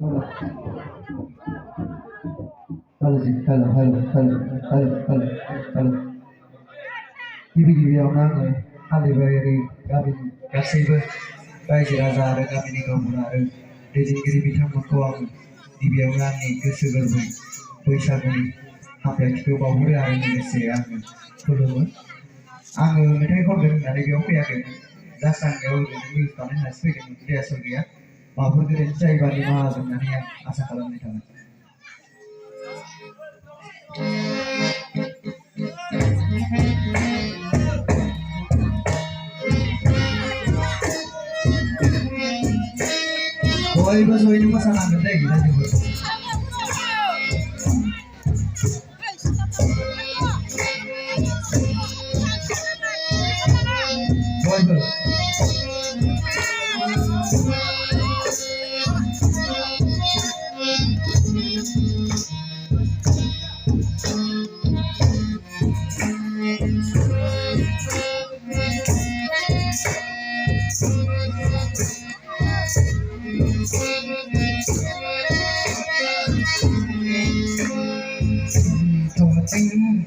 Halo, halo sih, halo, halo, halo, halo, halo, halo. गिबि-गिबियावनो आङो हालेबायारि गामिनि गासैबो रायजो राजा आरो गामिनि गावबुरा आरो दैदेनगिरि बिथांमोनखौ आं गिबियावनो आंनि गोसो गोरबै बैसागुनि हामलायथिखौ बावहरो आरो लोगोसे आङो खुलुमो। आङो मेथाइ खनगोन होननानै बेयाव फैयाखैमोन। जास्ट आं बेयाव ओरैनो निउस बानायनो होननासो फैदोंमोन। रिहार्सेल गैया। माबाफोर गोरोन्थि जायोबा निमाहा होगोन होननानै आं आसा खालामनाय थाबाय। बयबो जयैनो मोसानांगोन दै रायजोफोर। बयबो।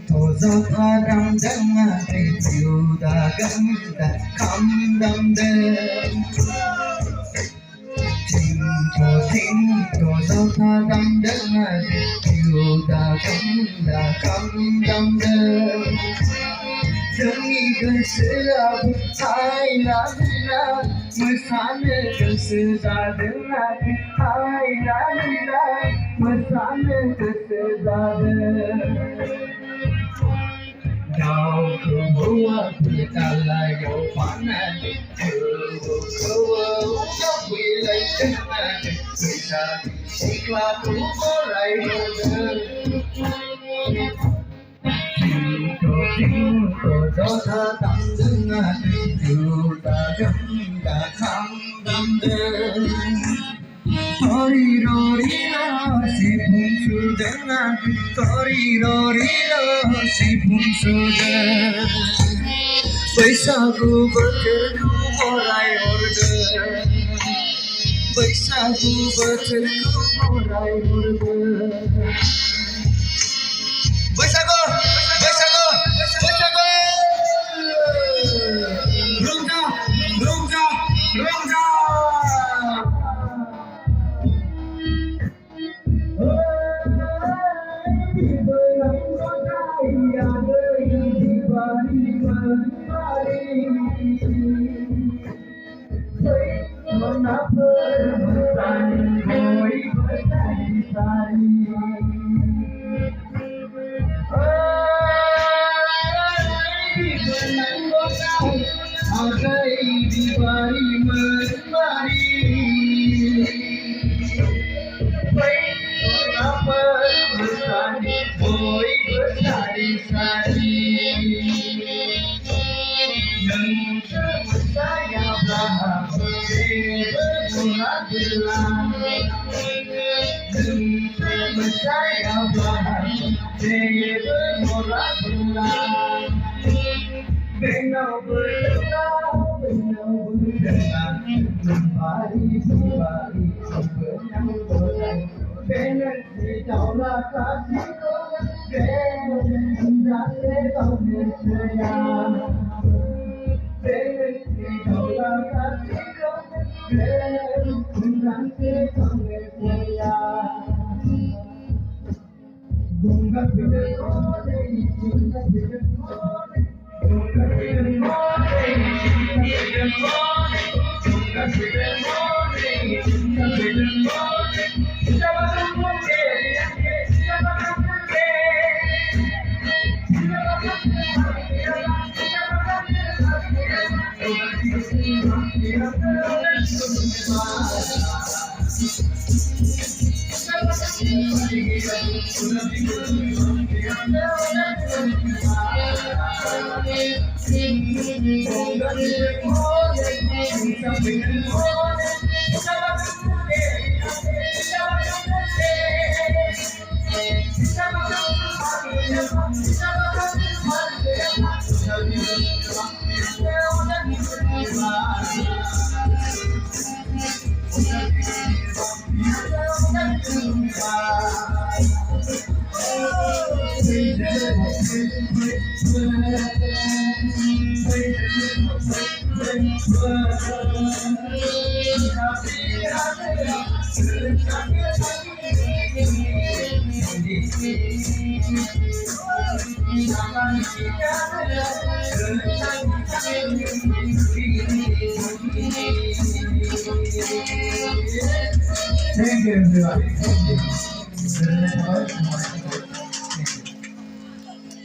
Thổ gió thoa đắm đắm thầy chiều đã gấm đã khăm đắm đêm thổ gió thoa đắm đắm thầy chiều đã gấm đã khăm đắm đêm đừng nghĩ gần xưa hai lá mới sáng lên gần xưa ra đứng lại hai lá mới sáng lên gần xưa ra đứng đau thương húa thì ta lại dấu phán thương húa cho quy lấy chân người ta chỉ là cũng có lại Thổ gió tha tắm đứng chiều ta gấm ta khăm đắm đêm Toriro riro si phung sudan Toriro riro si phung sudan Baisagu bothorku morai horde Baisagu bothorku morai horde Baisagu Baisagu Baisagu Rungja Rungja Rungja Thank you, everyone.